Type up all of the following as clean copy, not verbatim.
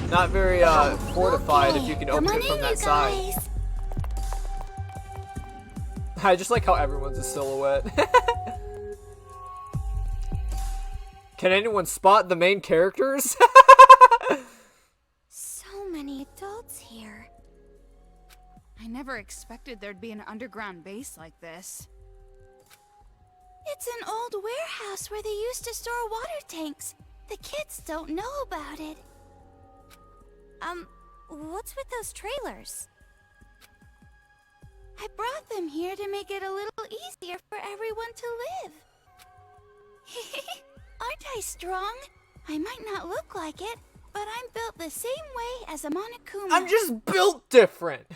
Not very fortified if you can open it from that side. I just like how everyone's a silhouette. Can anyone spot the main characters? So many adults here. I never expected there'd be an underground base like this. It's an old warehouse where they used to store water tanks. The kids don't know about it. What's with those trailers? I brought them here to make it a little easier for everyone to live. Aren't I strong? I might not look like it, but I'm built the same way as a Monokuma. I'm just built different.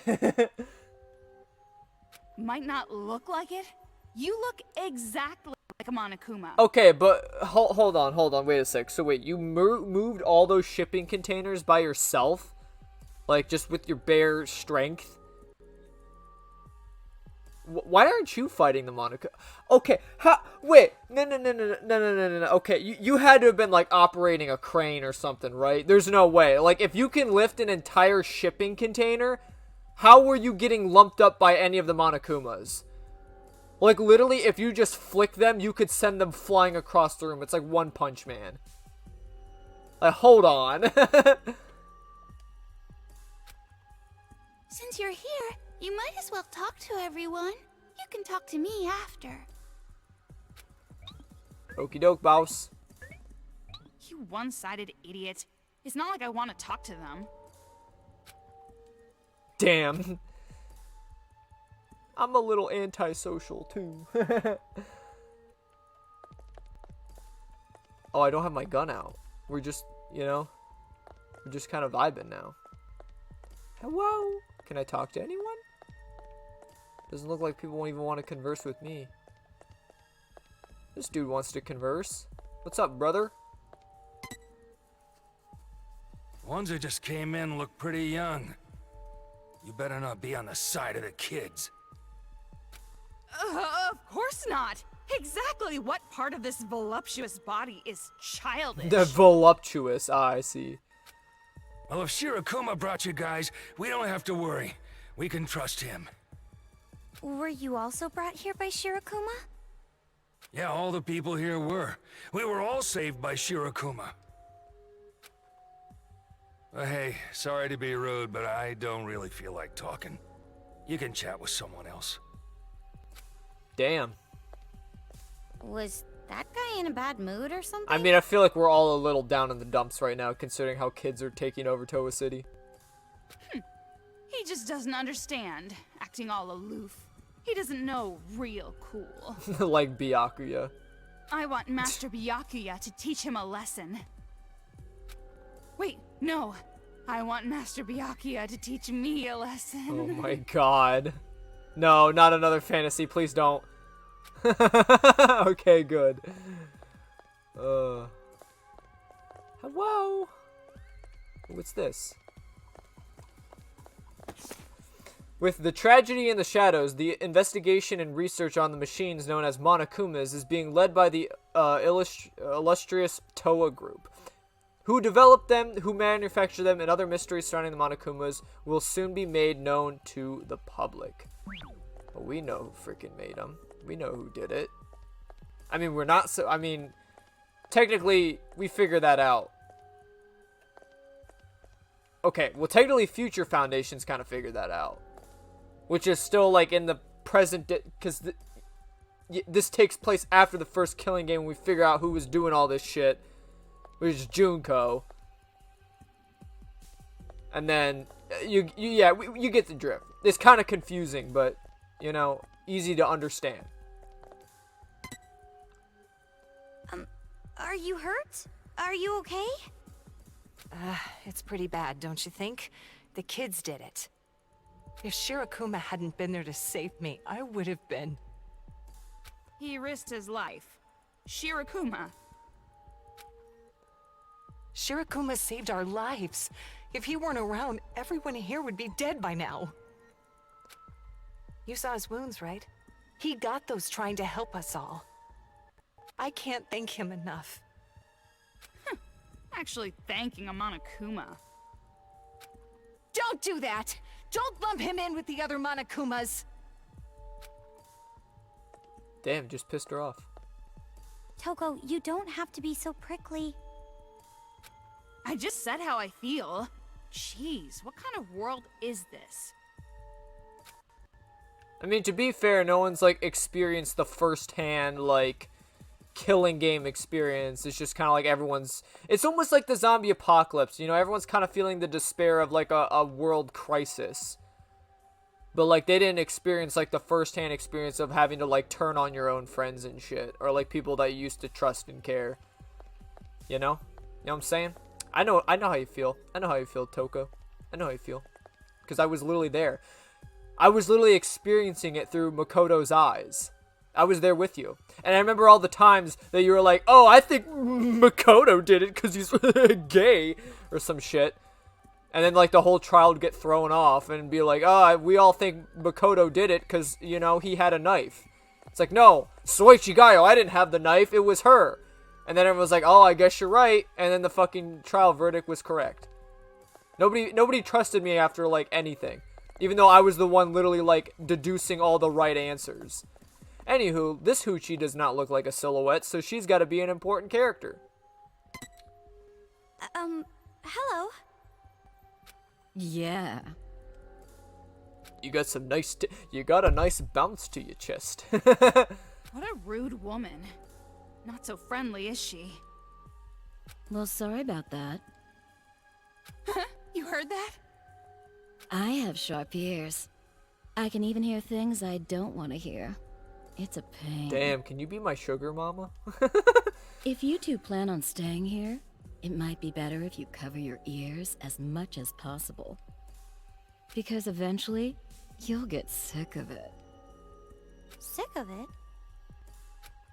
Might not look like it? You look exactly like a Monokuma. Okay, but hold on, wait a sec. So wait, you moved all those shipping containers by yourself? Like, just with your bare strength? Why aren't you fighting the Monokuma? Okay, wait, no. Okay, you had to have been, like, operating a crane or something, right? There's no way. Like, if you can lift an entire shipping container, how were you getting lumped up by any of the Monokumas? Like, literally, if you just flick them, you could send them flying across the room. It's like One Punch Man. Like, hold on. Since you're here, you might as well talk to everyone. You can talk to me after. Okie doke, boss. You one-sided idiot. It's not like I want to talk to them. Damn. I'm a little antisocial, too. Oh, I don't have my gun out. We're just, you know, we're just kind of vibing now. Hello? Can I talk to anyone? Doesn't look like people won't even want to converse with me. This dude wants to converse. What's up, brother? Ones who just came in look pretty young. You better not be on the side of the kids. Of course not. Exactly what part of this voluptuous body is childish? The voluptuous. Ah, I see. Well, if Shirakuma brought you guys, we don't have to worry. We can trust him. Were you also brought here by Shirakuma? Yeah, all the people here were. We were all saved by Shirakuma. Hey, sorry to be rude, but I don't really feel like talking. You can chat with someone else. Damn. Was that guy in a bad mood or something? I mean, I feel like we're all a little down in the dumps right now, considering how kids are taking over Towa City. He just doesn't understand, acting all aloof. He doesn't know real cool. Like Byakuya. I want Master Byakuya to teach him a lesson. Wait, no. I want Master Byakuya to teach me a lesson. Oh my god. No, not another fantasy. Please don't. Okay, good. Hello? What's this? With the tragedy in the shadows, the investigation and research on the machines known as Monokumas is being led by the illustrious Toa Group. Who developed them, who manufactured them, and other mysteries surrounding the Monokumas will soon be made known to the public. Well, we know who freaking made them. We know who did it. I mean, we're not so... I mean, technically, we figured that out. Okay, well, technically, Future Foundations kind of figured that out. Which is still, like, in the present... Because this takes place after the first Killing Game when we figure out who was doing all this shit. Which is Junko. And then, you get the drift. It's kind of confusing, but, you know, easy to understand. Are you hurt? Are you okay? It's pretty bad, don't you think? The kids did it. If Shirakuma hadn't been there to save me, I would have been. He risked his life. Shirakuma. Shirakuma saved our lives. If he weren't around, everyone here would be dead by now. You saw his wounds, right? He got those trying to help us all. I can't thank him enough. Actually thanking a Monokuma. Don't do that! Don't lump him in with the other Monokumas! Damn, just pissed her off. Toko, you don't have to be so prickly. I just said how I feel. Jeez, what kind of world is this? I mean, to be fair, no one's, like, experienced the first-hand, like, killing game experience. It's just kind of like everyone's... It's almost like the zombie apocalypse, you know? Everyone's kind of feeling the despair of, like, a world crisis. But, like, they didn't experience, like, the first-hand experience of having to, like, turn on your own friends and shit. Or, like, people that you used to trust and care. You know? You know what I'm saying? I know how you feel. I know how you feel, Toko. I know how you feel. Because I was literally there. I was literally experiencing it through Makoto's eyes. I was there with you. And I remember all the times that you were like, oh, I think Makoto did it because he's gay. Or some shit. And then, like, the whole trial would get thrown off and be like, oh, we all think Makoto did it because, you know, he had a knife. It's like, no, Soichigayo, I didn't have the knife. It was her. And then everyone's like, oh, I guess you're right. And then the fucking trial verdict was correct. Nobody trusted me after, like, anything. Even though I was the one literally, like, deducing all the right answers. Anywho, this Hoochie does not look like a silhouette, so she's got to be an important character. Hello? Yeah. You got some nice... you got a nice bounce to your chest. What a rude woman. Not so friendly, is she? Well, sorry about that. You heard that? I have sharp ears. I can even hear things I don't want to hear. It's a pain. Damn, can you be my sugar mama? If you two plan on staying here, it might be better if you cover your ears as much as possible. Because eventually, you'll get sick of it. Sick of it?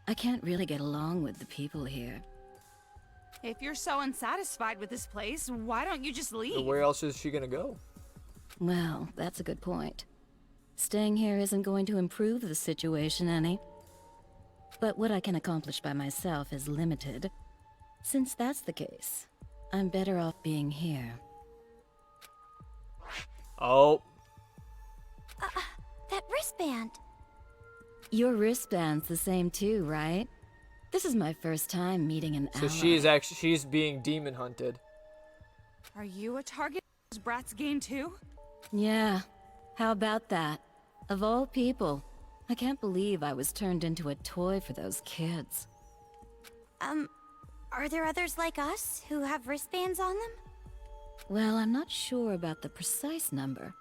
I can't really get along with the people here. If you're so unsatisfied with this place, why don't you just leave? Where else is she gonna go? Well, that's a good point. Staying here isn't going to improve the situation any. But what I can accomplish by myself is limited. Since that's the case, I'm better off being here. Oh. That wristband. Your wristband's the same too, right? This is my first time meeting an ally. So she's being demon hunted. Are you a target those brats gain too? Yeah, how about that? Of all people, I can't believe I was turned into a toy for those kids. Are there others like us who have wristbands on them? Well, I'm not sure about the precise number,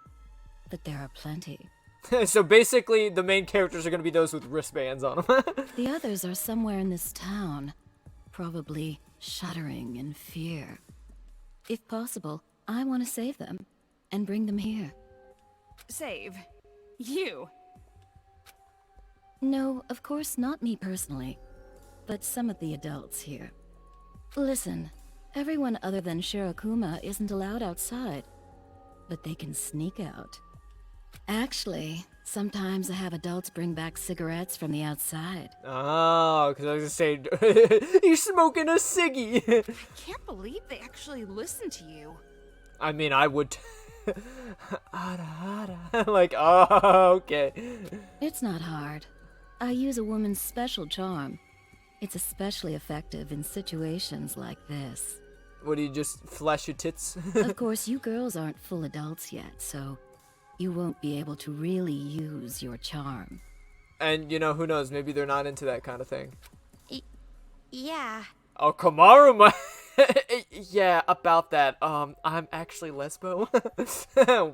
but there are plenty. So basically, the main characters are gonna be those with wristbands on them. The others are somewhere in this town, probably shuddering in fear. If possible, I want to save them and bring them here. Save. You. No, of course not me personally, but some of the adults here. Listen, everyone other than Shirokuma isn't allowed outside, but they can sneak out. Actually, sometimes I have adults bring back cigarettes from the outside. Oh, because I was gonna say, you're smoking a ciggy. I can't believe they actually listen to you. I mean, I would. Like, oh, okay. It's not hard. I use a woman's special charm. It's especially effective in situations like this. What, do you just flash your tits? Of course, you girls aren't full adults yet, so you won't be able to really use your charm. And, you know, who knows, maybe they're not into that kind of thing. Yeah. Oh, Kamaru, yeah, about that. I'm actually lesbo.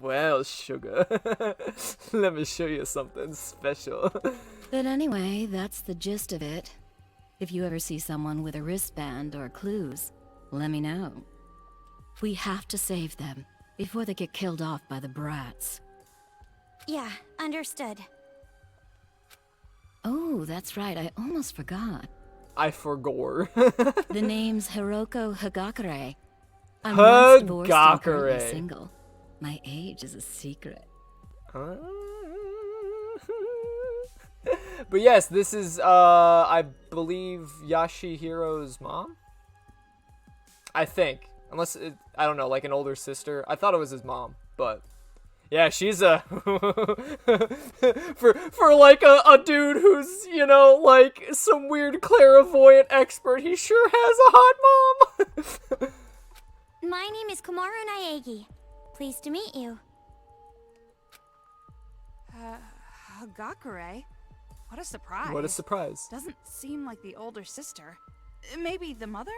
Well, sugar. Let me show you something special. But anyway, that's the gist of it. If you ever see someone with a wristband or clues, let me know. We have to save them before they get killed off by the brats. Yeah, understood. Oh, that's right, I almost forgot. I forgore. The name's Hiroko Hagakure. I'm once divorced and currently Hagakure. single. My age is a secret. But yes, this is, I believe, Yashihiro's mom? I think. Unless, I don't know, like an older sister. I thought it was his mom. But yeah, she's a for like a dude who's, you know, like some weird clairvoyant expert. He sure has a hot mom. My name is Komaru Naegi. Pleased to meet you. Hagakure? What a surprise. What a surprise. Doesn't seem like the older sister. Maybe the mother?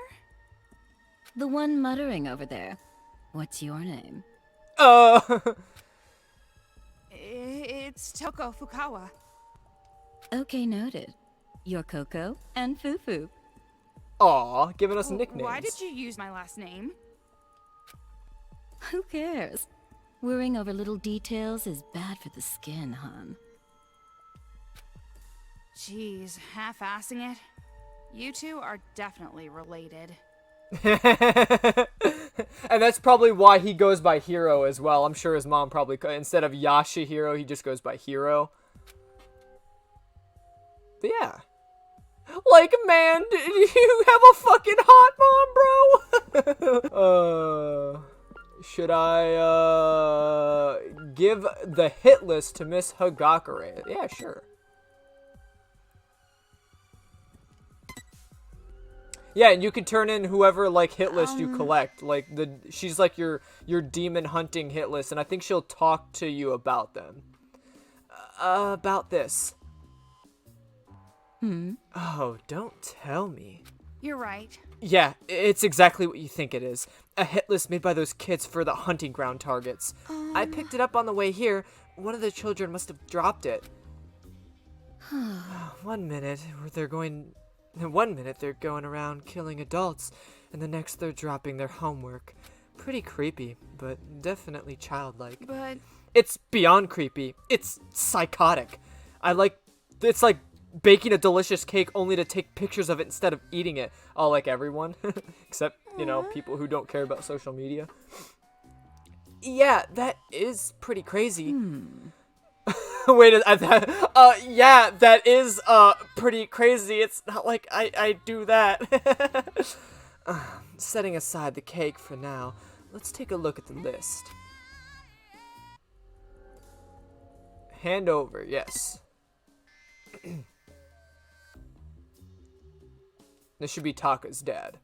The one muttering over there. What's your name? It's Toko Fukawa. Okay, noted. You're Coco and Fufu. Aw, giving us nicknames. Why did you use my last name? Who cares? Worrying over little details is bad for the skin, hon. Jeez, half-assing it. You two are definitely related. And that's probably why he goes by Hiro as well. I'm sure his mom probably, instead of Yashihiro, he just goes by Hiro. But yeah. Like, man, do you have a fucking hot mom, bro? Should I, give the hit list to Miss Hagakure? Yeah, sure. Yeah, and you can turn in whoever, like, hit list you collect. Like, she's like your demon hunting hit list, and I think she'll talk to you about them. About this. Oh, don't tell me. You're right. Yeah, it's exactly what you think it is. A hit list made by those kids for the hunting ground targets. I picked it up on the way here. One of the children must have dropped it. 1 minute, they're going around killing adults, and the next they're dropping their homework. Pretty creepy, but definitely childlike. But It's beyond creepy. It's psychotic. It's like baking a delicious cake only to take pictures of it instead of eating it. All like everyone. Except, you know, people who don't care about social media. Yeah, that is pretty crazy. Wait, yeah, that is, pretty crazy. It's not like I do that. Setting aside the cake for now, let's take a look at the list. Hand over, yes. This should be Taka's dad.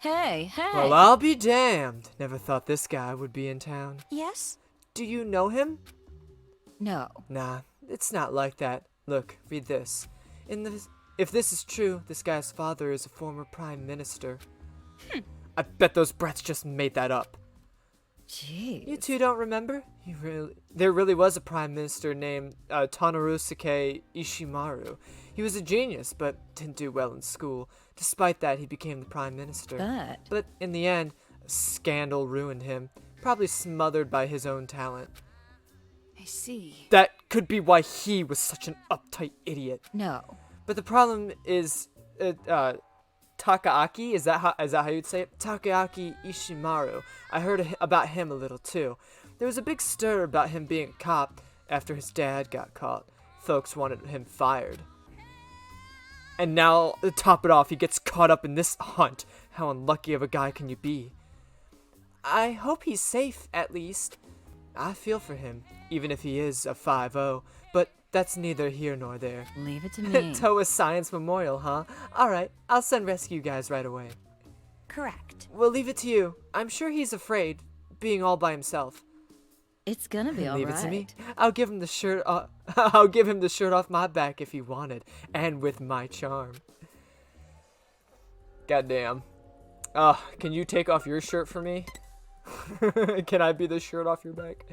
Hey. Well, I'll be damned. Never thought this guy would be in town. Yes? Do you know him? No. Nah, it's not like that. Look, read this. If this is true, this guy's father is a former prime minister. I bet those brats just made that up. Jeez. You two don't remember? There really was a prime minister named Tanorusuke Ishimaru. He was a genius, but didn't do well in school. Despite that, he became the prime minister. But in the end, a scandal ruined him. Probably smothered by his own talent. I see. That could be why he was such an uptight idiot. No. But the problem is, Takaaki, is that how you'd say it? Takaaki Ishimaru. I heard about him a little too. There was a big stir about him being a cop after his dad got caught. Folks wanted him fired. And now, to top it off, he gets caught up in this hunt. How unlucky of a guy can you be? I hope he's safe, at least. I feel for him, even if he is a 5-0, but that's neither here nor there. Leave it to me. Toa Science Memorial, huh? Alright, I'll send rescue guys right away. Correct. We'll leave it to you. I'm sure he's afraid, being all by himself. It's gonna be alright. Leave it to me. I'll give him the shirt I'll give him the shirt off my back if he wanted, and with my charm. Goddamn. Can you take off your shirt for me? Can I be the shirt off your back?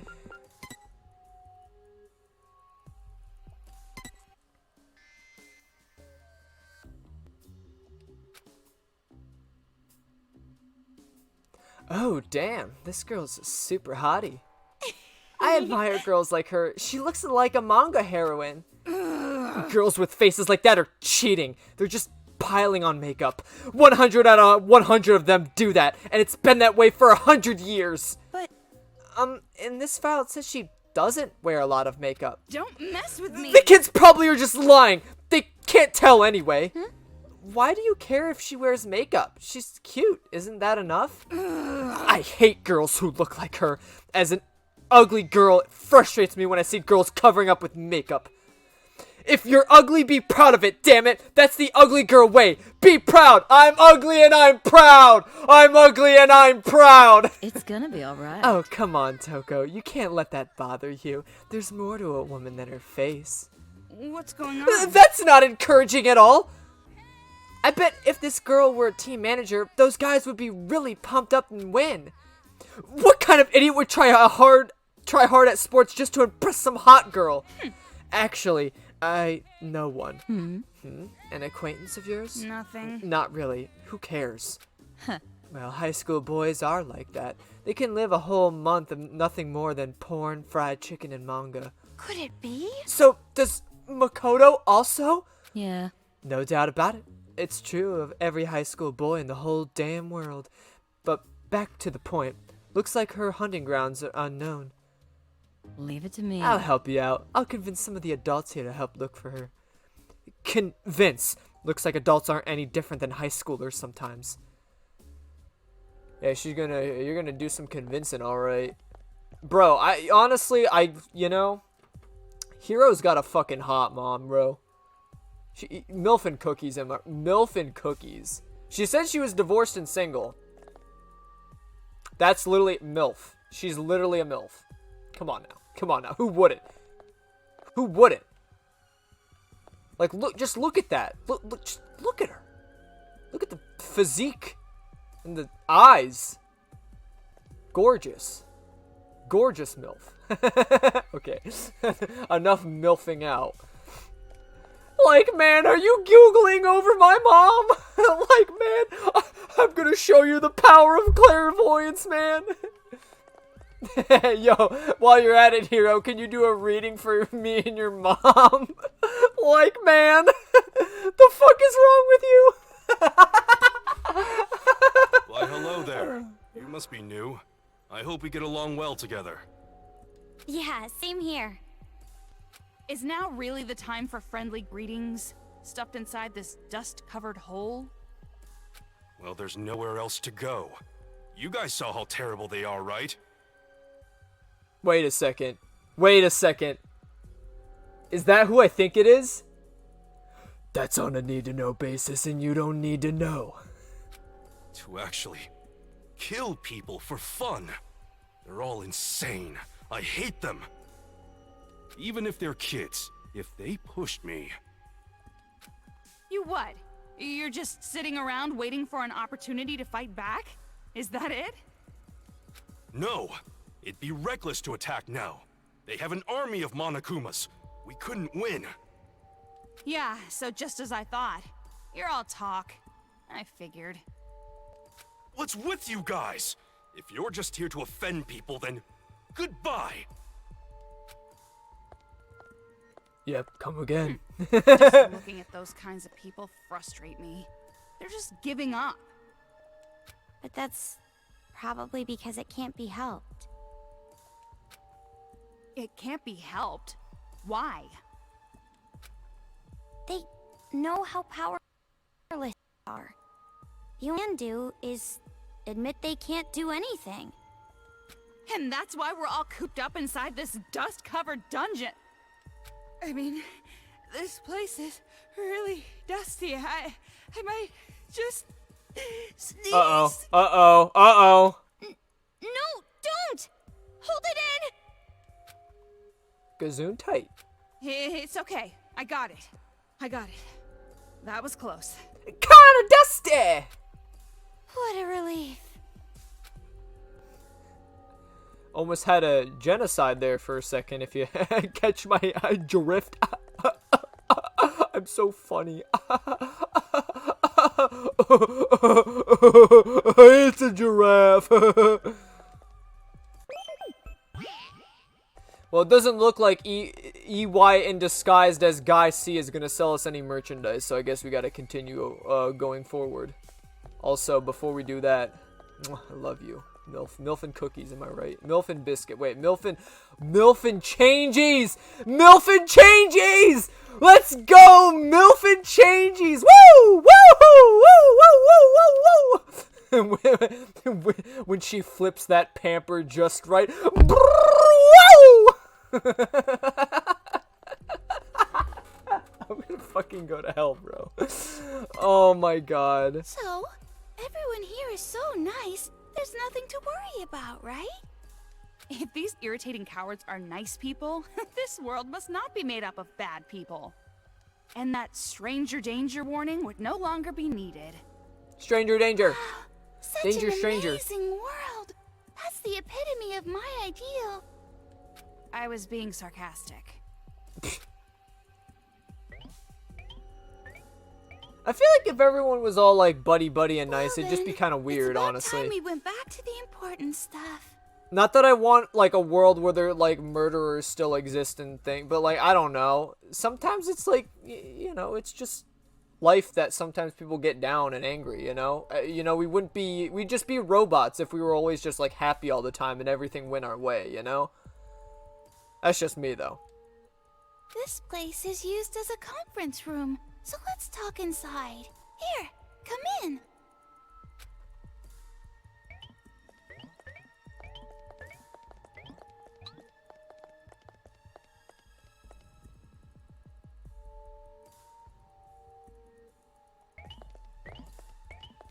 Oh, damn. This girl's a super hottie. I admire girls like her. She looks like a manga heroine. Girls with faces like that are cheating. They're just piling on makeup. 100 out of 100 of them do that, and it's been that way for 100 years. But In this file it says she doesn't wear a lot of makeup. Don't mess with me. The kids probably are just lying. They can't tell anyway. why do you care if she wears makeup? She's cute. Isn't that enough? I hate girls who look like her. As an ugly girl, it frustrates me when I see girls covering up with makeup. If you're ugly, be proud of it, damn it. That's the ugly girl way. Be proud. I'm ugly and I'm proud. I'm ugly and I'm proud. It's gonna be alright. Oh, come on, Toko. You can't let that bother you. There's more to a woman than her face. What's going on? That's not encouraging at all. I bet if this girl were a team manager, those guys would be really pumped up and win. What kind of idiot would try hard at sports just to impress some hot girl? Actually, I know one. An acquaintance of yours? Nothing. Not really. Who cares? Well, high school boys are like that. They can live a whole month of nothing more than porn, fried chicken, and manga. Could it be? So, does Makoto also? Yeah. No doubt about it. It's true of every high school boy in the whole damn world. But back to the point. Looks like her hunting grounds are unknown. Leave it to me. I'll help you out. I'll convince some of the adults here to help look for her. Convince. Looks like adults aren't any different than high schoolers sometimes. Yeah, you're gonna do some convincing, alright. Bro, you know, Hiro's got a fucking hot mom, bro. MILF and cookies, Emma. MILF and cookies. She said she was divorced and single. That's literally MILF. She's literally a MILF. Come on now. Come on now. Who wouldn't? Who wouldn't? Like, just look at that. Just look at her. Look at the physique and the eyes. Gorgeous. Gorgeous MILF. Okay. Enough MILFing out. Like, man, are you Googling over my mom? Like, man, I'm gonna show you the power of clairvoyance, man. Yo, while you're at it, Hiro, can you do a reading for me and your mom? Like, man, the fuck is wrong with you? Why, hello there. You must be new. I hope we get along well together. Yeah, same here. Is now really the time for friendly greetings, stuffed inside this dust-covered hole? Well, there's nowhere else to go. You guys saw how terrible they are, right? Wait a second. Wait a second. Is that who I think it is? That's on a need-to-know basis, and you don't need to know. To actually kill people for fun. They're all insane. I hate them. Even if they're kids, if they pushed me... You what? You're just sitting around waiting for an opportunity to fight back? Is that it? No! It'd be reckless to attack now. They have an army of Monokumas. We couldn't win. Yeah, so just as I thought. You're all talk. I figured. What's with you guys? If you're just here to offend people, then goodbye! Yep, come again. Just looking at those kinds of people frustrate me. They're just giving up. But that's probably because it can't be helped. It can't be helped. Why? They know how powerless they are. The only thing they can do is admit they can't do anything. And that's why we're all cooped up inside this dust-covered dungeon. I mean, this place is really dusty. I might just sneeze. Uh-oh. No, don't! Hold it in! Gazoon tight. It's okay. I got it. That was close. Kinda dusty! What a relief. Almost had a genocide there for a second, if you catch my drift. I'm so funny. It's a giraffe. Well, it doesn't look like EY in disguised as Guy C is gonna sell us any merchandise, so I guess we gotta continue going forward. Also, before we do that, I love you. Milf and cookies, am I right? Milf and biscuit. Wait, Milf and changies! Milf and changies! Let's go! Milf and changies! Woo! Woo! Woo! Woo! Woo! Woo! Woo! When she flips that pamper just right. Woo! I'm gonna fucking go to hell, bro. Oh my god. So, everyone here is so nice, there's nothing to worry about, right? If these irritating cowards are nice people, this world must not be made up of bad people. And that stranger danger warning would no longer be needed. Stranger danger. Such Danger, an stranger. amazing world. That's the epitome of my ideal. I was being sarcastic. I feel like if everyone was all like buddy and nice, Well it'd just be then, kind of weird, it's about honestly. time we went back to the important stuff. Not that I want like a world where there like murderers still exist and thing, but like I don't know. Sometimes it's like you know, it's just life that sometimes people get down and angry. We'd just be robots if we were always just like happy all the time and everything went our way. You know. That's just me though. This place is used as a conference room, so let's talk inside. Here, come in.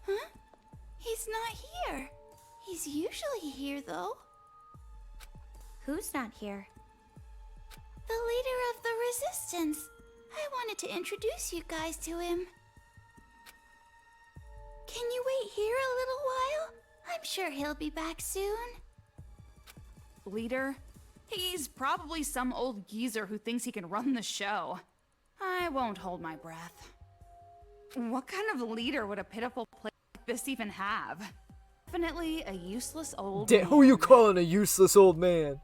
Huh? He's not here. He's usually here, though. Who's not here? The leader of the Resistance. I wanted to introduce you guys to him. Can you wait here a little while? I'm sure he'll be back soon. Leader? He's probably some old geezer who thinks he can run the show. I won't hold my breath. What kind of leader would a pitiful place like this even have? Definitely a useless old man. Who you calling a useless old man?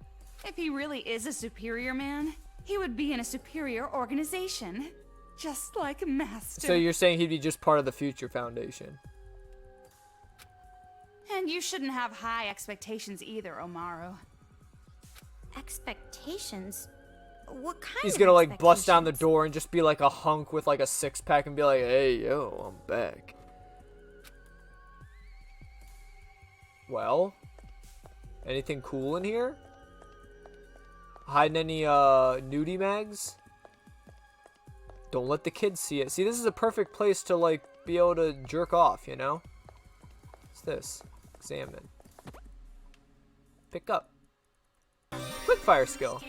If he really is a superior man, he would be in a superior organization. Just like Master. So you're saying he'd be just part of the Future Foundation? And you shouldn't have high expectations either, Omaru. Expectations? What kind He's of gonna like bust down the expectations? door and just be like a hunk with like a six-pack and be like, hey, yo, I'm back. Well, anything cool in here? Hiding any nudie mags? Don't let the kids see it. See, this is a perfect place to like be able to jerk off, you know? What's this? Examine. Pick up. Quick fire skill.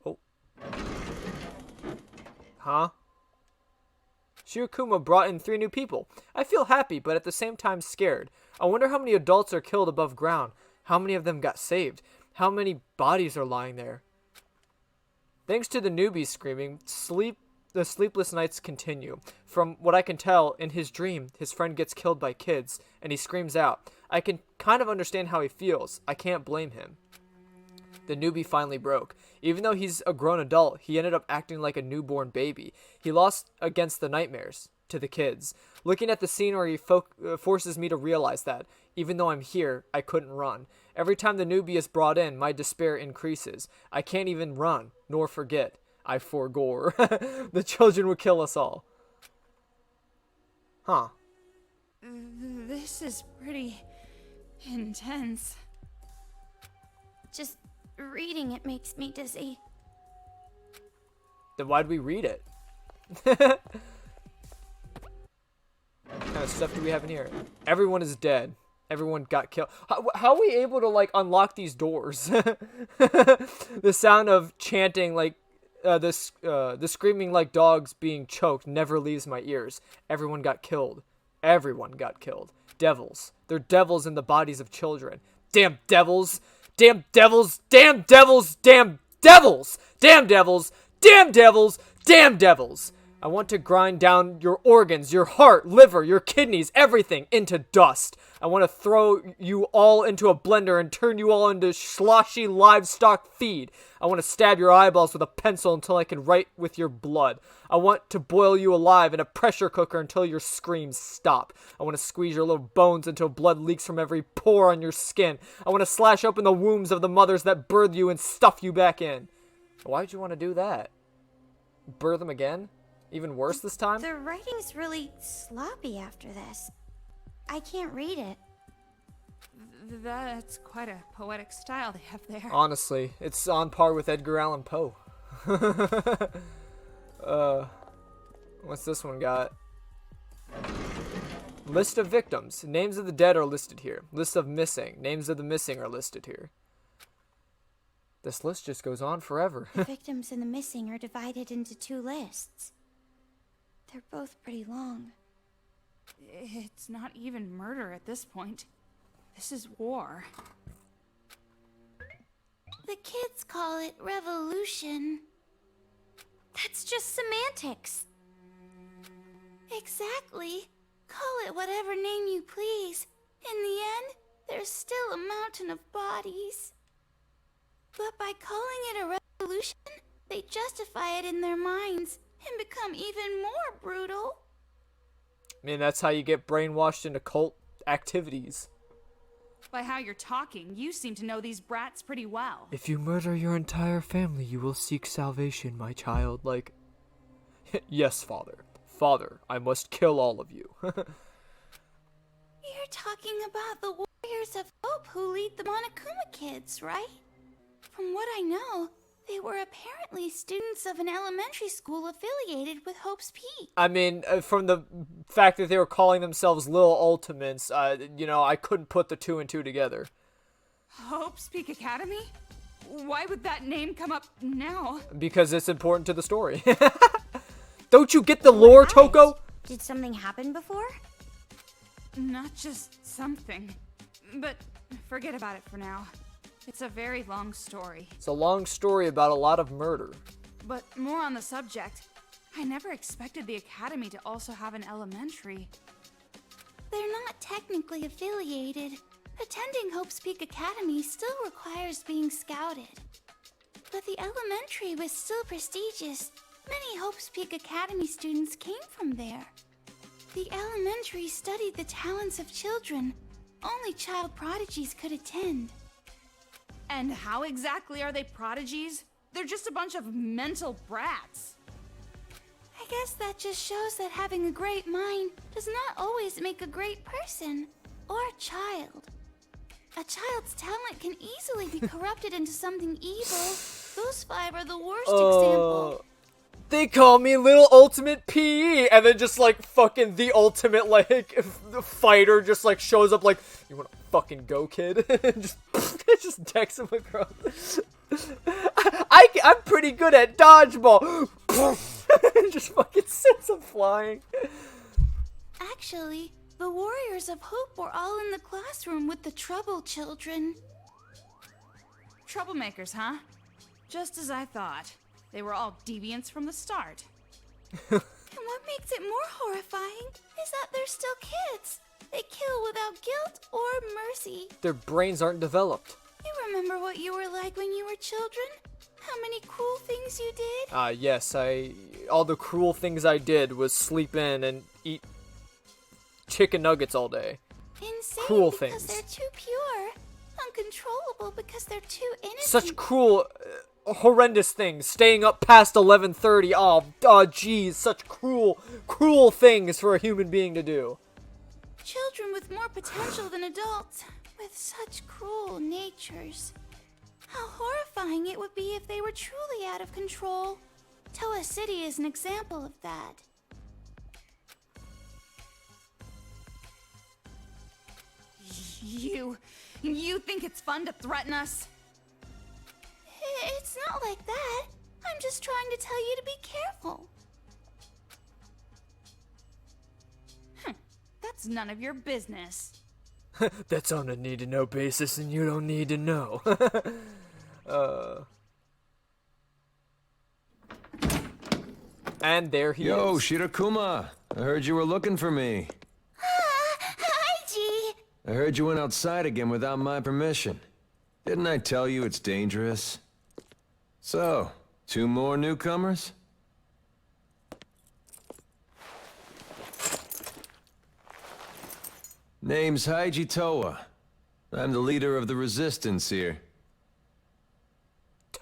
Oh. Huh? Shirokuma brought in 3 new people. I feel happy, but at the same time scared. I wonder how many adults are killed above ground. How many of them got saved? How many bodies are lying there? Thanks to the newbies screaming, the sleepless nights continue. From what I can tell, in his dream, his friend gets killed by kids, and he screams out. I can kind of understand how he feels. I can't blame him. The newbie finally broke. Even though he's a grown adult, he ended up acting like a newborn baby. He lost against the nightmares to the kids. Looking at the scenery forces me to realize that, even though I'm here, I couldn't run. Every time the newbie is brought in, my despair increases. I can't even run, nor forget. I foregore. The children would kill us all. Huh. This is pretty intense. Just reading it makes me dizzy. Then why'd we read it? What kind of stuff do we have in here? Everyone is dead. Everyone got killed. How are we able to like unlock these doors? The sound of chanting like the screaming like dogs being choked never leaves my ears. Everyone got killed. Everyone got killed. Devils. They're devils in the bodies of children. Damn devils. Damn devils. Damn devils. Damn devils. Damn devils. Damn devils. Damn devils. I want to grind down your organs, your heart, liver, your kidneys, everything into dust. I want to throw you all into a blender and turn you all into sloshy livestock feed. I want to stab your eyeballs with a pencil until I can write with your blood. I want to boil you alive in a pressure cooker until your screams stop. I want to squeeze your little bones until blood leaks from every pore on your skin. I want to slash open the wombs of the mothers that birthed you and stuff you back in. Why'd you want to do that? Birth them again? Even worse this time? The writing's really sloppy after this. I can't read it. That's quite a poetic style they have there. Honestly, it's on par with Edgar Allan Poe. What's this one got? List of victims. Names of the dead are listed here. List of missing. Names of the missing are listed here. This list just goes on forever. The victims and the missing are divided into 2 lists. They're both pretty long. It's not even murder at this point. This is war. The kids call it revolution. That's just semantics. Exactly. Call it whatever name you please. In the end, there's still a mountain of bodies. But by calling it a revolution, they justify it in their minds and become even more brutal. I mean, that's how you get brainwashed into cult activities. By how you're talking, you seem to know these brats pretty well. If you murder your entire family, you will seek salvation, my child. Like, yes, father. Father, I must kill all of you. You're talking about the Warriors of Hope who lead the Monokuma kids, right? From what I know, they were apparently students of an elementary school affiliated with Hope's Peak. I mean, from the fact that they were calling themselves Little Ultimates, you know, I couldn't put the 2 and 2 together. Hope's Peak Academy? Why would that name come up now? Because it's important to the story. Don't you get the lore, Toko? Did something happen before? Not just something. But forget about it for now. It's a very long story. It's a long story about a lot of murder. But more on the subject, I never expected the academy to also have an elementary. They're not technically affiliated. Attending Hope's Peak Academy still requires being scouted. But the elementary was still prestigious. Many Hope's Peak Academy students came from there. The elementary studied the talents of children. Only child prodigies could attend. And how exactly are they prodigies? They're just a bunch of mental brats. I guess that just shows that having a great mind does not always make a great person or a child. A child's talent can easily be corrupted into something evil. Those 5 are the worst example. They call me Little Ultimate PE, and then just like fucking the ultimate like fighter just like shows up like, you wanna fucking go, kid? And just decks him across. I'm pretty good at dodgeball. Just fucking sends him flying. Actually, the Warriors of Hope were all in the classroom with the trouble children. Troublemakers, huh? Just as I thought. They were all deviants from the start. And what makes it more horrifying is that they're still kids. They kill without guilt or mercy. Their brains aren't developed. You remember what you were like when you were children? How many cruel things you did? Yes, all the cruel things I did was sleep in and eat chicken nuggets all day. Insane Cruel because things. they're too pure. Uncontrollable because they're too innocent. Such cruel, horrendous things. Staying up past 11:30. Oh, jeez. Such cruel things for a human being to do. Children with more potential than adults, with such cruel natures. How horrifying it would be if they were truly out of control. Toa City is an example of that. You think it's fun to threaten us? It's not like that. I'm just trying to tell you to be careful. That's none of your business. That's on a need-to-know basis, and you don't need to know. And there he Yo, is. Shirakuma! I heard you were looking for me. Hi, G. I heard you went outside again without my permission. Didn't I tell you it's dangerous? So, 2 more newcomers? Name's Haiji Towa. I'm the leader of the resistance here.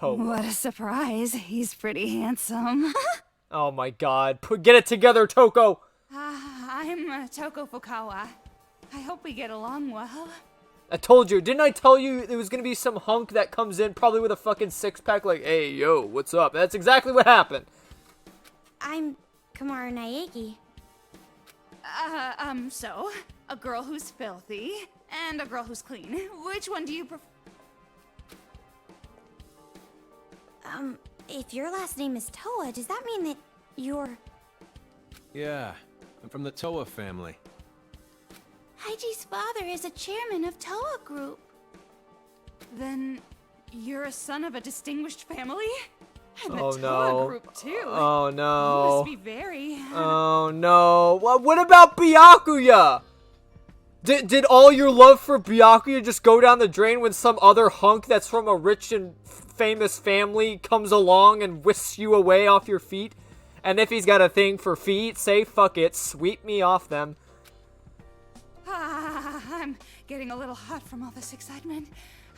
What a surprise. He's pretty handsome. Oh my god. Get it together, Toko! I'm Toko Fukawa. I hope we get along well. I told you. Didn't I tell you there was gonna be some hunk that comes in probably with a fucking six-pack like, hey, yo, what's up? That's exactly what happened. I'm Kamaru Naegi. So, a girl who's filthy and a girl who's clean. Which one do you prefer? If your last name is Toa, does that mean that you're... Yeah, I'm from the Towa family. Haiji's father is a chairman of Toa Group. Then you're a son of a distinguished family? And Oh, the no. Toa Group, too. Oh You no. must be very... Oh no. What about Byakuya? Did all your love for Byakuya just go down the drain when some other hunk that's from a rich and famous family comes along and whisks you away off your feet? And if he's got a thing for feet, say fuck it, sweep me off them. I'm getting a little hot from all this excitement.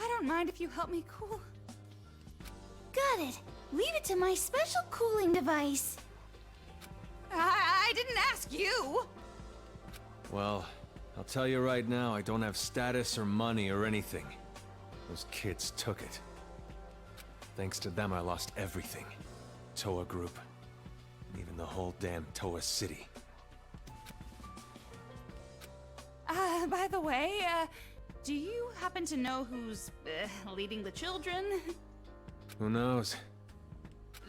I don't mind if you help me cool. Got it. Leave it to my special cooling device. I didn't ask you. Well, I'll tell you right now, I don't have status or money or anything. Those kids took it. Thanks to them, I lost everything. Towa Group. And even the whole damn Towa City. By the way, do you happen to know who's leading the children? Who knows?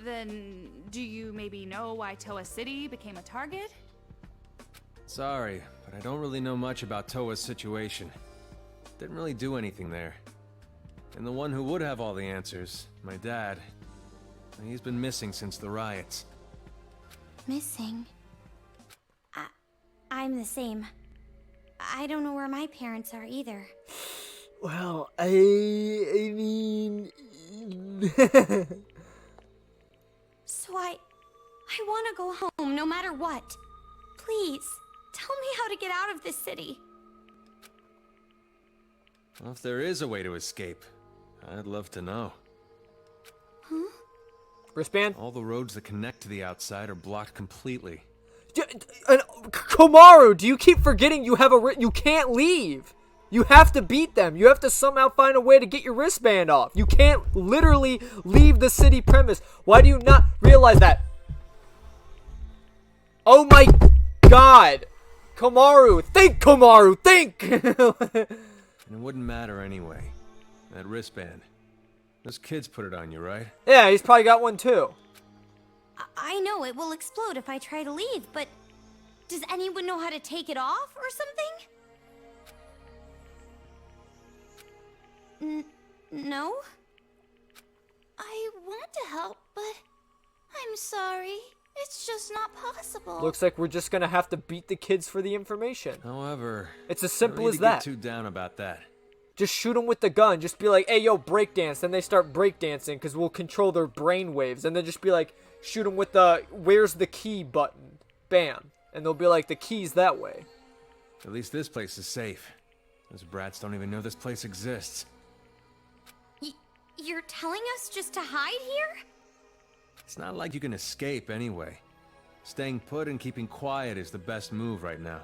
Then, do you maybe know why Toa City became a target? Sorry, but I don't really know much about Towa's situation. Didn't really do anything there. And the one who would have all the answers, my dad, he's been missing since the riots. missing? I'm the same. I don't know where my parents are either. Well, I mean... So I want to go home no matter what. Please, tell me how to get out of this city. Well, if there is a way to escape, I'd love to know. Huh? Wristband? All the roads that connect to the outside are blocked completely. Komaru, do you keep forgetting you have you can't leave? You have to beat them. You have to somehow find a way to get your wristband off. You can't literally leave the city premise. Why do you not realize that? Oh my god! Komaru, think! And it wouldn't matter anyway. That wristband. Those kids put it on you, right? Yeah, he's probably got one too. I know it will explode if I try to leave, but does anyone know how to take it off or something? No? I want to help, but I'm sorry. It's just not possible. Looks like we're just gonna have to beat the kids for the information. However, It's as simple I as don't need to that. get too down about that. Just shoot them with the gun. Just be like, hey, yo, breakdance. Then they start breakdancing because we'll control their brain waves. And then just be like, shoot them with the, where's the key button? Bam. And they'll be like, the key's that way. At least this place is safe. Those brats don't even know this place exists. You're telling us just to hide here? It's not like you can escape anyway. Staying put and keeping quiet is the best move right now.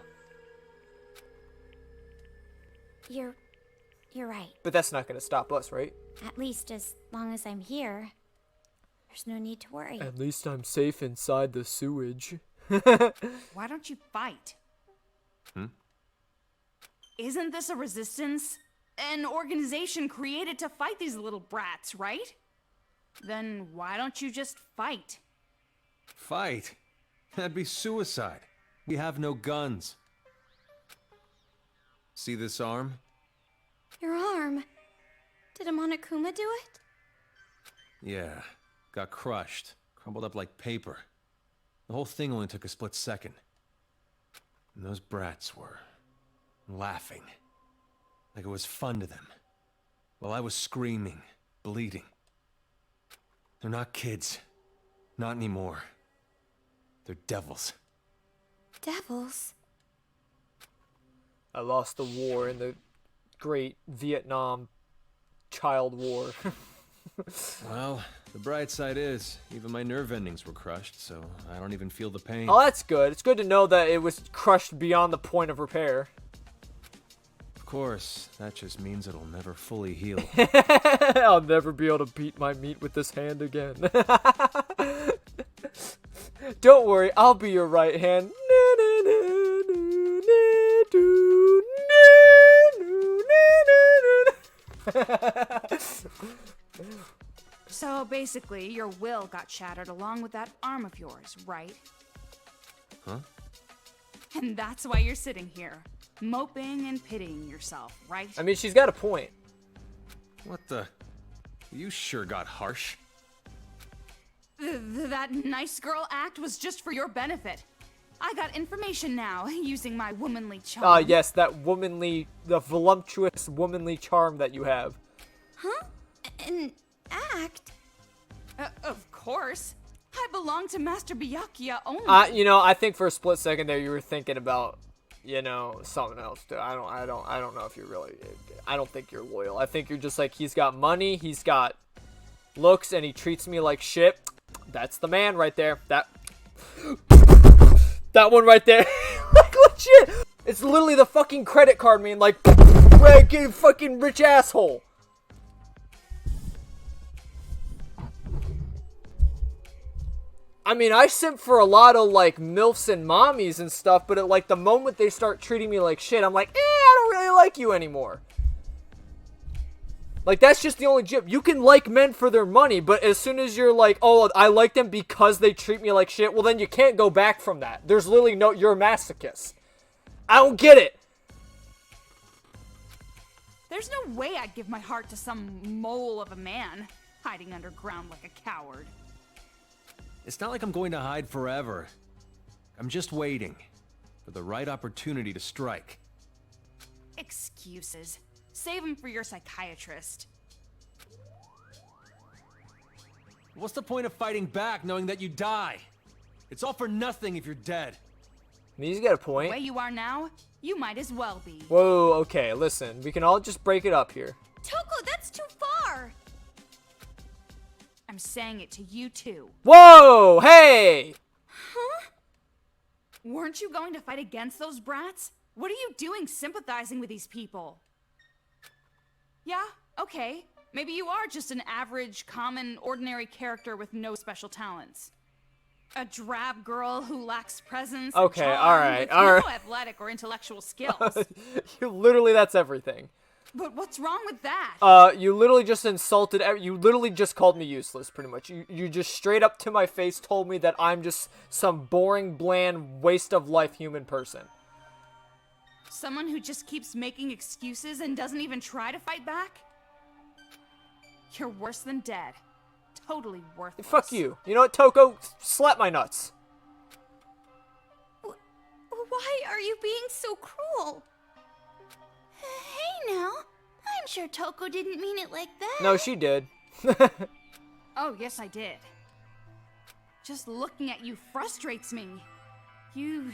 You're right. But that's not going to stop us, right? At least as long as I'm here, there's no need to worry. At least I'm safe inside the sewage. Why don't you fight? Hmm? Isn't this a resistance? An organization created to fight these little brats, right? Then why don't you just fight? Fight? That'd be suicide. We have no guns. See this arm? Your arm. Did a Monokuma do it? Yeah. Got crushed. Crumbled up like paper. The whole thing only took a split second. And those brats were laughing. Like it was fun to them. While I was screaming, bleeding. They're not kids. Not anymore. They're devils. Devils? I lost the war in the great Vietnam child war. Well, the bright side is, even my nerve endings were crushed, so I don't even feel the pain. Oh, that's good. It's good to know that it was crushed beyond the point of repair. Of course, that just means it'll never fully heal. I'll never be able to beat my meat with this hand again. Don't worry, I'll be your right hand. So basically, your will got shattered along with that arm of yours, right? Huh? And that's why you're sitting here, moping and pitying yourself, right? I mean, she's got a point. What the? You sure got harsh. That nice girl act was just for your benefit. I got information now, using my womanly charm. Ah, yes, that the voluptuous womanly charm that you have. Huh? An act? Of course. I belong to Master Byakuya only. You know, I think for a split second there you were thinking about, you know, something else too. I don't know if you're really. I don't think you're loyal. I think you're just like, he's got money, he's got looks, and he treats me like shit. That's the man right there. That one right there. Like, legit. It's literally the fucking credit card meme, like, get fucking rich asshole. I mean, I simp for a lot of, like, MILFs and mommies and stuff, but like, the moment they start treating me like shit, I'm like, I don't really like you anymore. Like, that's just the only jip. You can like men for their money, but as soon as you're like, oh, I like them because they treat me like shit, well, then you can't go back from that. There's literally no, you're a masochist. I don't get it. There's no way I'd give my heart to some mole of a man, hiding underground like a coward. It's not like I'm going to hide forever. I'm just waiting for the right opportunity to strike. Excuses. Save them for your psychiatrist. What's the point of fighting back knowing that you die? It's all for nothing if you're dead. I mean, he's got a The point. way you are now, you might as well be. Whoa, okay, listen. We can all just break it up here. Toko, that's too far! I'm saying it to you too. Whoa, hey! Huh? Weren't you going to fight against those brats? What are you doing sympathizing with these people? Yeah, okay. Maybe you are just an average, common, ordinary character with no special talents. A drab girl who lacks presence. and Okay, charm, alright, with alright. no athletic or intellectual skills. Literally, that's everything. But what's wrong with that? You literally just insulted, you literally just called me useless, pretty much. You just straight up to my face told me that I'm just some boring, bland, waste of life human person. Someone who just keeps making excuses and doesn't even try to fight back? You're worse than dead. Totally worthless. Fuck you. You know what, Toko? Slap my nuts. Why are you being so cruel? Hey now, I'm sure Toko didn't mean it like that. No, she did. Oh, yes I did. Just looking at you frustrates me. You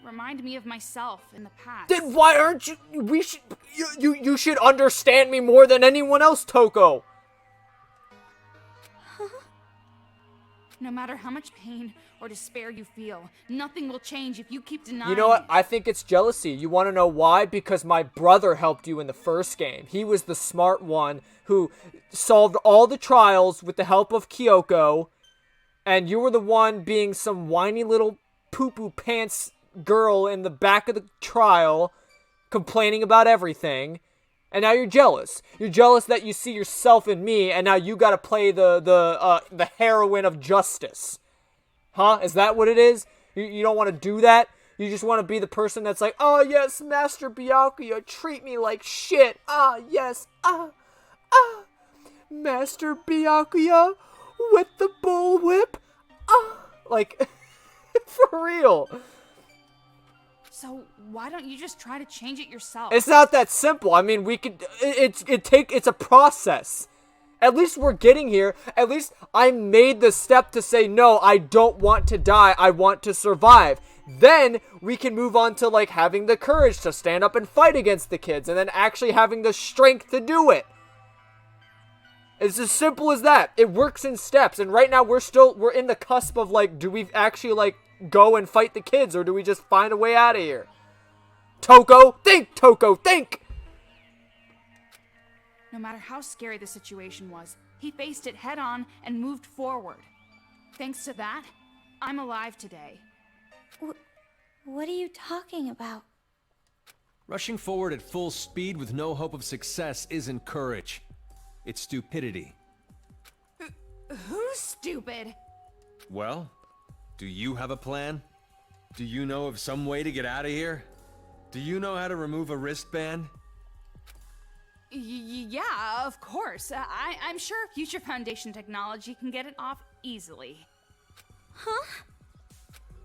remind me of myself in the past. Then why aren't you? You should understand me more than anyone else, Toko. No matter how much pain or despair you feel, nothing will change if you keep denying You know what? it. I think it's jealousy. You want to know why? Because my brother helped you in the first game. He was the smart one who solved all the trials with the help of Kyoko, and you were the one being some whiny little poo-poo pants girl in the back of the trial, complaining about everything. And now you're jealous. You're jealous that you see yourself in me, and now you gotta play the heroine of justice. Huh? Is that what it is? You don't want to do that? You just want to be the person that's like, oh yes, Master Byakuya, treat me like shit. Ah, yes. Master Byakuya with the bullwhip. Like, For real. So why don't you just try to change it yourself? It's not that simple. I mean, we could. It's a process. At least we're getting here. At least I made the step to say, no, I don't want to die. I want to survive. Then we can move on to, like, having the courage to stand up and fight against the kids. And then actually having the strength to do it. It's as simple as that. It works in steps. And right now we're in the cusp of, like, do we actually, like, go and fight the kids? Or do we just find a way out of here? Toko, think! Toko, think! No matter how scary the situation was, he faced it head on and moved forward. Thanks to that, I'm alive today. What are you talking about? Rushing forward at full speed with no hope of success isn't courage. It's stupidity. Who's stupid? Well, do you have a plan? Do you know of some way to get out of here? Do you know how to remove a wristband? Yeah, of course. I'm sure Future Foundation technology can get it off easily. Huh?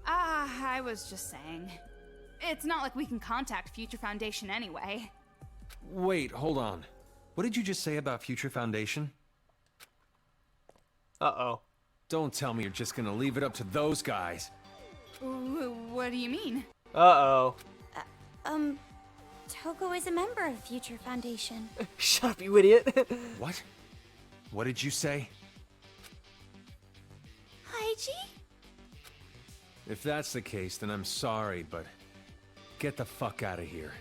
I was just saying. It's not like we can contact Future Foundation anyway. Wait, hold on. What did you just say about Future Foundation? Uh-oh. Don't tell me you're just gonna leave it up to those guys. What do you mean? Uh-oh. Toko is a member of Future Foundation. Shut up, you idiot. What? What did you say? Haiji? If that's the case, then I'm sorry, but get the fuck out of here.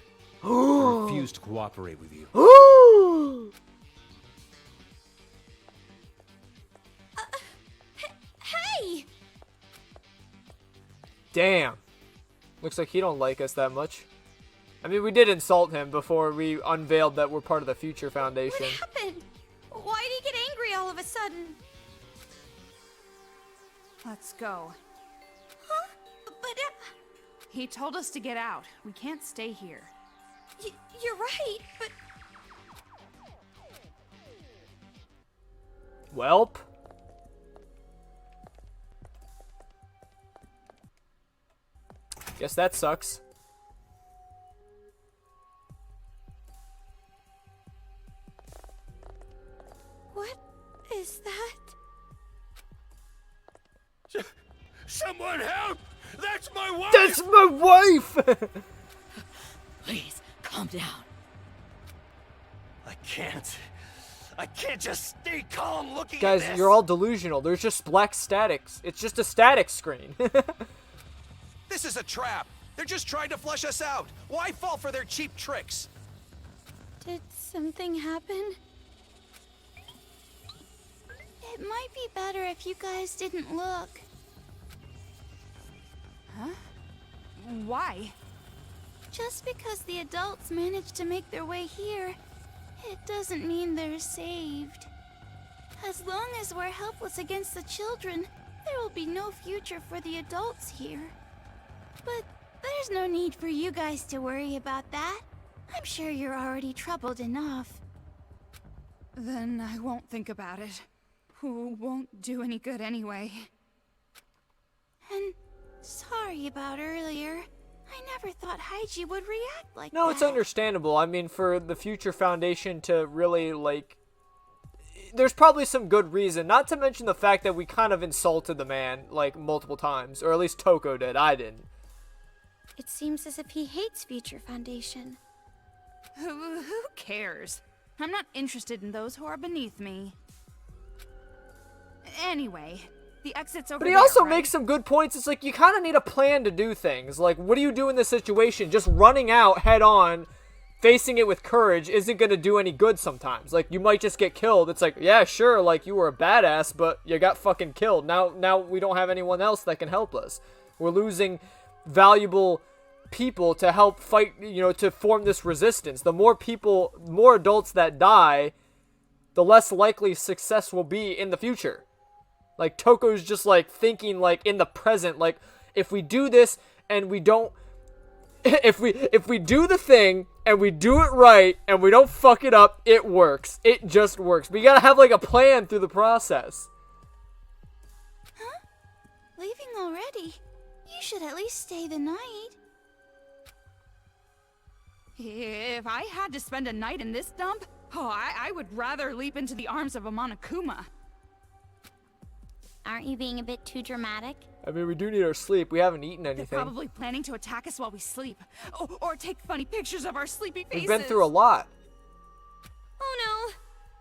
I refuse to cooperate with you. Hey! Damn. Looks like he don't like us that much. I mean, we did insult him before we unveiled that we're part of the Future Foundation. What happened? Why did he get angry all of a sudden? Let's go. Huh? But, He told us to get out. We can't stay here. you're right, but... Welp. Guess that sucks. What is that? Someone help! That's my wife! That's my wife! Please, calm down. I can't just stay calm looking Guys, at this. you're all delusional. There's just black statics. It's just a static screen. This is a trap. They're just trying to flush us out. Why fall for their cheap tricks? Did something happen? It might be better if you guys didn't look. Huh? Why? Just because the adults managed to make their way here, it doesn't mean they're saved. As long as we're helpless against the children, there will be no future for the adults here. But there's no need for you guys to worry about that. I'm sure you're already troubled enough. Then I won't think about it. Won't do any good anyway. And sorry about earlier. I never thought Haiji would react like that. No, it's understandable. I mean, for the Future Foundation to really, like... There's probably some good reason. Not to mention the fact that we kind of insulted the man, like, multiple times. Or at least Toko did. I didn't. It seems as if he hates Future Foundation. Who cares? I'm not interested in those who are beneath me. Anyway, the exit's over But he there, also right? makes some good points. It's like, you kind of need a plan to do things. Like, what do you do in this situation? Just running out head on, facing it with courage, isn't going to do any good sometimes. Like, you might just get killed. It's like, yeah, sure, like, you were a badass, but you got fucking killed. Now we don't have anyone else that can help us. We're losing valuable people to help fight, you know, to form this resistance. The more people, more adults that die, the less likely success will be in the future. Like, Toko's just, like, thinking, like, in the present, like, if we do this and we don't... If we do the thing and we do it right and we don't fuck it up, it works. It just works. But you gotta have, like, a plan through the process. Huh? Leaving already? You should at least stay the night. If I had to spend a night in this dump, I would rather leap into the arms of a Monokuma. Aren't you being a bit too dramatic? I mean, we do need our sleep. We haven't eaten They're anything. probably planning to attack us while we sleep. Or take funny pictures of our sleepy faces. We've been through a lot. Oh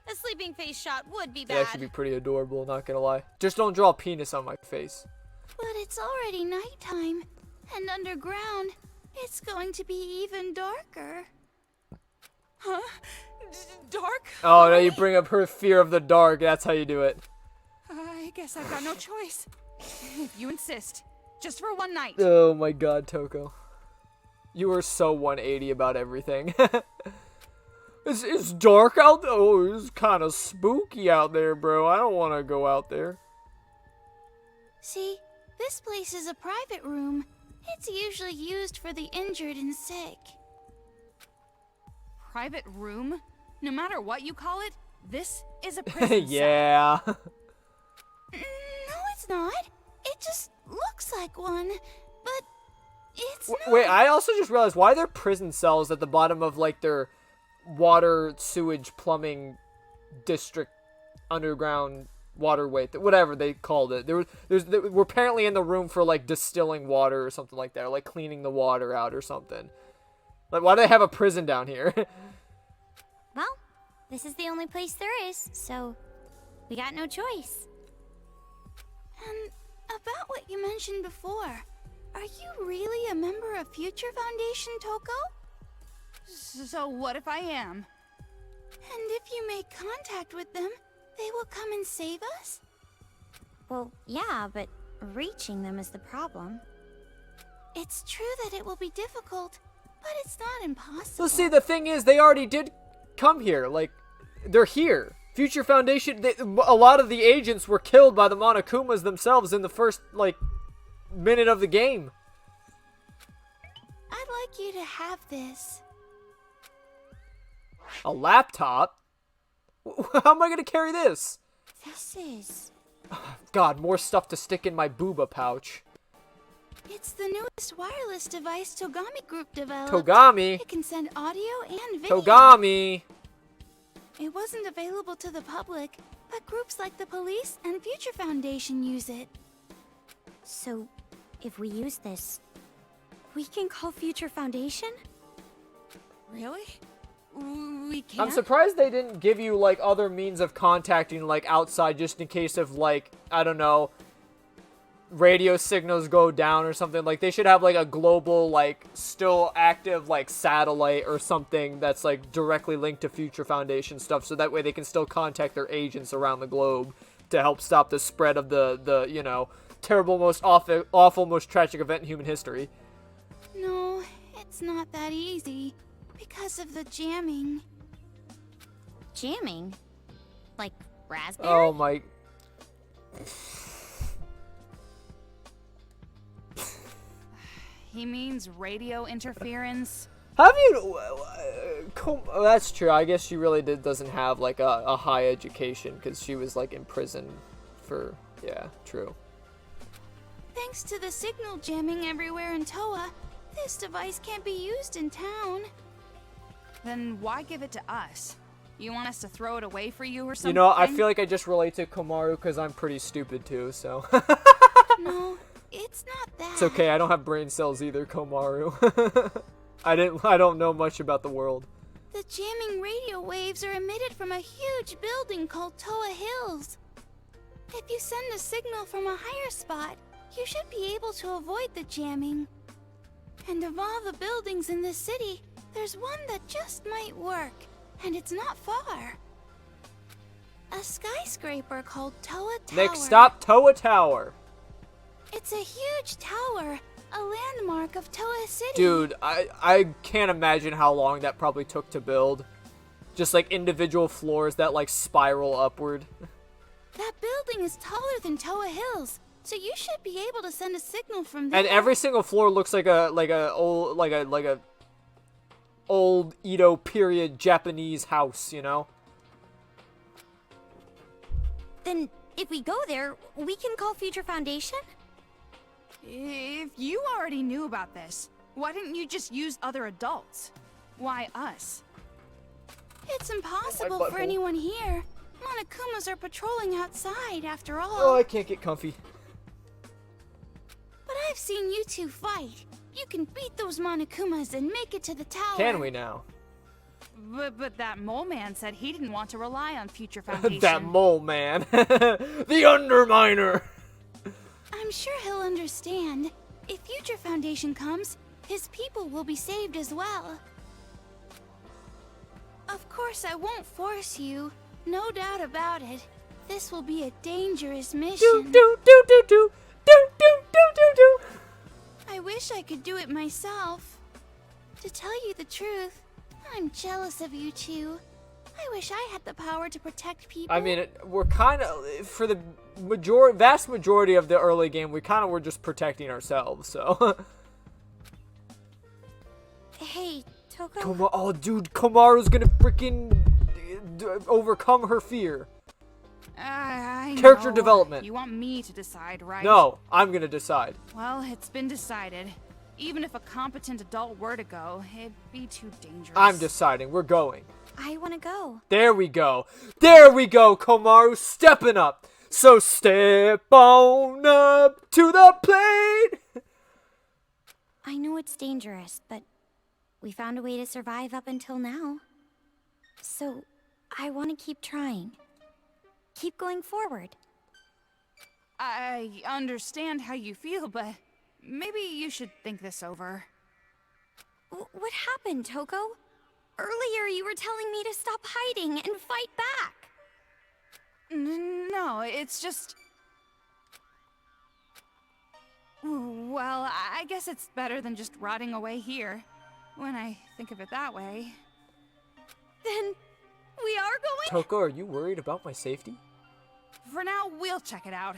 no! A sleeping face shot would be It'd bad. actually be pretty adorable, not gonna lie. Just don't draw a penis on my face. But it's already nighttime, and underground, it's going to be even darker. Huh? Dark? Oh, no, you bring up her fear of the dark. That's how you do it. I guess I've got no choice. If you insist. Just for one night. Oh my god, Toko. You are so 180 about everything. It's dark out there. Oh, it's kind of spooky out there, bro. I don't want to go out there. See, this place is a private room. It's usually used for the injured and sick. Private room? No matter what you call it, this is a prison Yeah. No, it's not. It just looks like one, but it's not. Wait, I also just realized, why are there prison cells at the bottom of, like, their water, sewage, plumbing district underground waterway, whatever they called it. We're apparently in the room for, like, distilling water or something like that, or, like, cleaning the water out or something. Like, why do they have a prison down here? Well, this is the only place there is, so we got no choice. And about what you mentioned before, are you really a member of Future Foundation, Toko? So what if I am? And if you make contact with them, they will come and save us? Well, yeah, but reaching them is the problem. It's true that it will be difficult, but it's not impossible. So see, the thing is, they already did come here. Like, they're here. Future Foundation, a lot of the agents were killed by the Monokumas themselves in the first, like, minute of the game. I'd like you to have this. A laptop? How am I going to carry this? This is... God, more stuff to stick in my booba pouch. It's the newest wireless device Togami Group developed. Togami? It can send audio and video. Togami! It wasn't available to the public, but groups like the police and Future Foundation use it. So, if we use this, we can call Future Foundation? Really? We can't? I'm surprised they didn't give you, like, other means of contacting, like, outside, just in case of, like, I don't know, radio signals go down or something. Like, they should have, like, a global, like, still active, like, satellite or something that's, like, directly linked to Future Foundation stuff, so that way they can still contact their agents around the globe to help stop the spread of the you know, terrible, most awful, most tragic event in human history. No, it's not that easy. Because of the jamming. Jamming? Like raspberry? Oh my... He means radio interference. Have you... that's true. I guess she really doesn't have, like, a high education, because she was, like, in prison for... Yeah, true. Thanks to the signal jamming everywhere in Toa, this device can't be used in town. Then why give it to us? You want us to throw it away for you or something? You know, I feel like I just relate to Komaru because I'm pretty stupid too, so... No, it's not that. It's okay, I don't have brain cells either, Komaru. I don't know much about the world. The jamming radio waves are emitted from a huge building called Toa Hills. If you send a signal from a higher spot, you should be able to avoid the jamming. And of all the buildings in this city, there's one that just might work, and it's not far. A skyscraper called Toa Tower. Next stop, Toa Tower. It's a huge tower, a landmark of Toa City. Dude, I can't imagine how long that probably took to build. Just like individual floors that like spiral upward. That building is taller than Toa Hills, so you should be able to send a signal from there. And every single floor looks like a old Edo period Japanese house, you know? Then, if we go there, we can call Future Foundation? If you already knew about this, why didn't you just use other adults? Why us? It's impossible for anyone here. Monokumas are patrolling outside, after all. Oh, I can't get comfy. But I've seen you two fight. You can beat those Monokumas and make it to the tower. Can we now? But that mole man said he didn't want to rely on Future Foundation. That mole man. The Underminer. I'm sure he'll understand. If Future Foundation comes, his people will be saved as well. Of course, I won't force you. No doubt about it. This will be a dangerous mission. Do do do do do do do do do do. I wish I could do it myself. To tell you the truth, I'm jealous of you two. I wish I had the power to protect people. I mean, we're kind of, for the vast majority of the early game, we kind of were just protecting ourselves, so. Hey, Toko. Oh, dude, Komaru's gonna freaking overcome her fear. I Character know. development. You want me to decide, right? No, I'm gonna decide. Well, it's been decided. Even if a competent adult were to go, it'd be too dangerous. I'm deciding. We're going. I want to go. There we go. There we go, Komaru. Stepping up. So step on up to the plate. I know it's dangerous, but we found a way to survive up until now. So, I want to keep trying. Keep going forward. I understand how you feel, but maybe you should think this over. What happened, Toko? Earlier you were telling me to stop hiding and fight back. No, it's just... Well, I guess it's better than just rotting away here, when I think of it that way. Then, we are going? Toko, are you worried about my safety? For now, we'll check it out.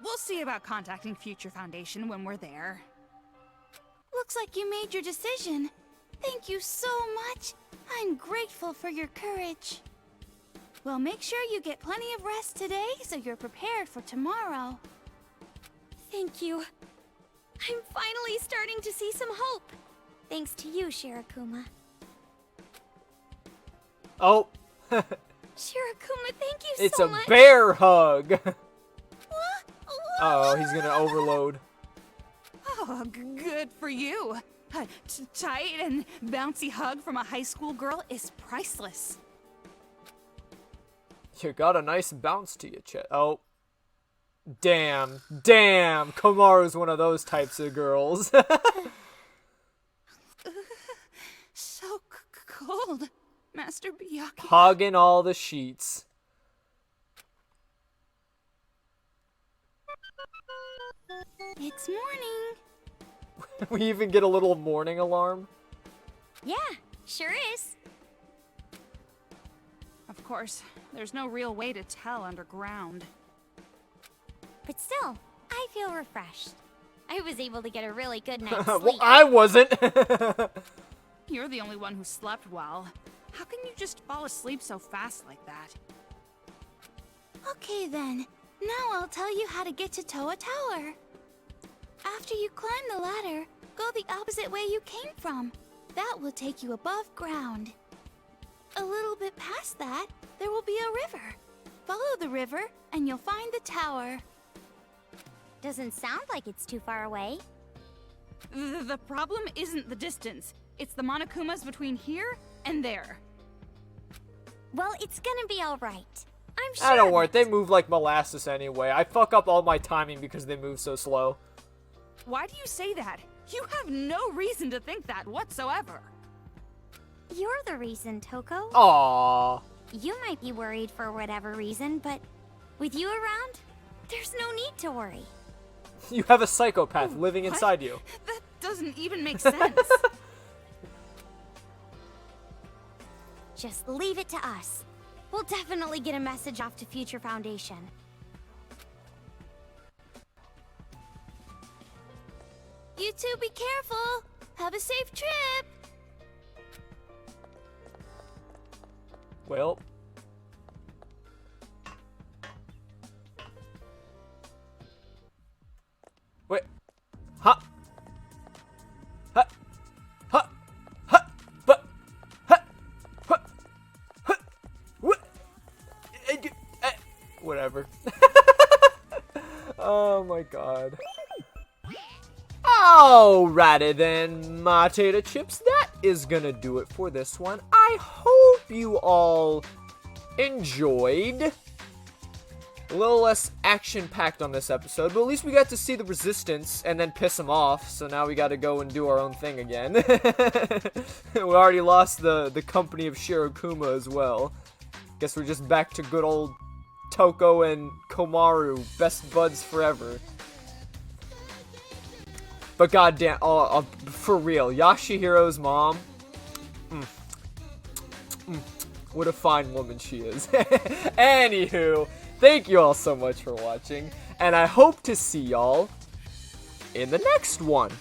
We'll see about contacting Future Foundation when we're there. Looks like you made your decision. Thank you so much. I'm grateful for your courage. Well, make sure you get plenty of rest today so you're prepared for tomorrow. Thank you. I'm finally starting to see some hope. Thanks to you, Shirakuma. Oh. Shirakuma, thank you It's so a much. bear hug. What? Oh, he's gonna overload. Oh, good for you. A tight and bouncy hug from a high school girl is priceless. You got a nice bounce to you, Chet. Oh. Damn. Damn. Komaru's one of those types of girls. So cold, Master Byakuya. Hogging all the sheets. It's morning. We even get a little morning alarm. Yeah, sure is. Of course, there's no real way to tell underground. But still, I feel refreshed. I was able to get a really good night's Well, sleep. I wasn't. You're the only one who slept well. How can you just fall asleep so fast like that? Okay then. Now I'll tell you how to get to Toa Tower. After you climb the ladder, go the opposite way you came from. That will take you above ground. A little bit past that, there will be a river. Follow the river, and you'll find the tower. Doesn't sound like it's too far away. The problem isn't the distance. It's the Monokumas between here and there. Well, it's gonna be alright. I'm sure. I don't of worry. it. They move like molasses anyway. I fuck up all my timing because they move so slow. Why do you say that? You have no reason to think that whatsoever. You're the reason, Toko. Aww. You might be worried for whatever reason, but with you around, there's no need to worry. You have a psychopath living What? inside you. That doesn't even make sense. Just leave it to us. We'll definitely get a message off to Future Foundation. You two be careful. Have a safe trip. Well. Wait. Whatever. Oh my god. Alrighty then, my tater chips, that is gonna do it for this one. I hope you all enjoyed. A little less action-packed on this episode, but at least we got to see the resistance and then piss them off, so now we gotta go and do our own thing again. We already lost the company of Shirokuma as well. Guess we're just back to good old Toko and Komaru, best buds forever. But goddamn, for real, Yashihiro's mom, what a fine woman she is. Anywho, thank you all so much for watching, and I hope to see y'all in the next one.